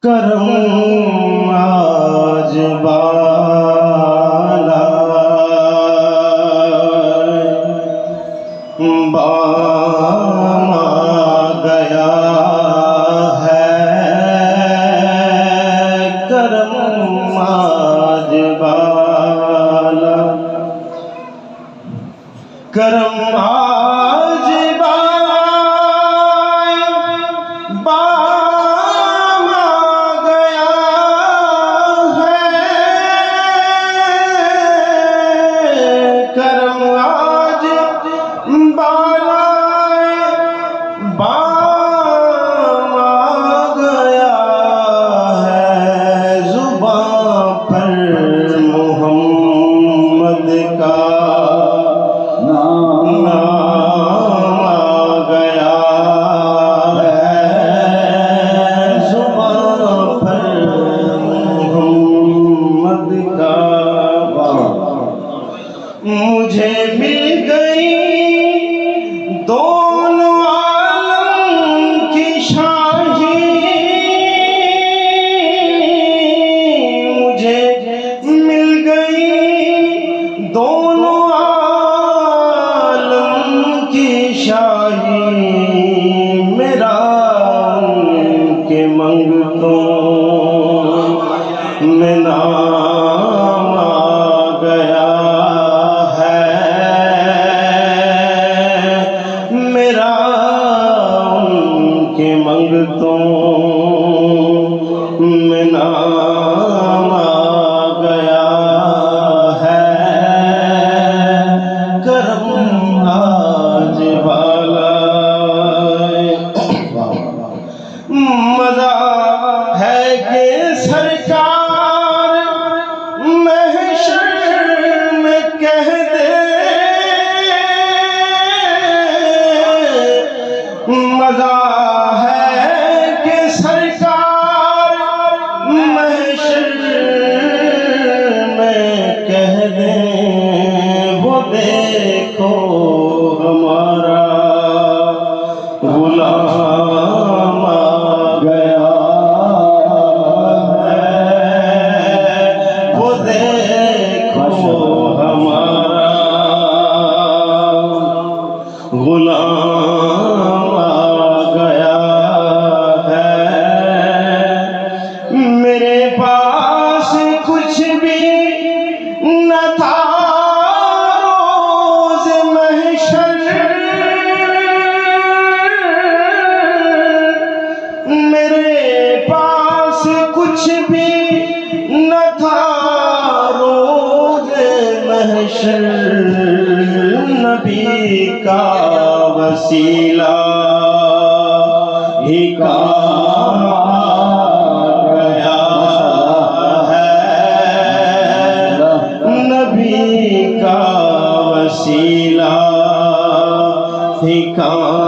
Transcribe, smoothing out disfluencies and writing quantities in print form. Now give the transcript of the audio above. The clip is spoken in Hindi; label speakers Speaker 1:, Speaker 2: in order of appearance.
Speaker 1: करम आज बाला बाम गया है, करम आज बाला, करम आज बाला बाम गया है, करम आज बाला बाम गया है। जुबां पर मोहम्मद का नाम आ गया है, जुबां पर मोहम्मद का। मुझे मिल गई दोनों आलम की शाही, मुझे मिल गई दोनों आलम की शाही। मेरा उनके मंगतों में नाम आ गया है, मेरा उनके मंगतों में नाम आ गया है, करम आज वाला। मजा है कि सरकार महशर में कह दे, मजा है कि सरकार महशर में कह दे, वो देखो हमारा गुलाम आ गया है, वो देखो हमारा गुलाम आ गया है। मेरे पास कुछ भी न था रोज़ महशर, मेरे पास कुछ भी न था रोज़ महशर। नबी का वसीला ही काम आ गया है, नबी का वसीला ही काम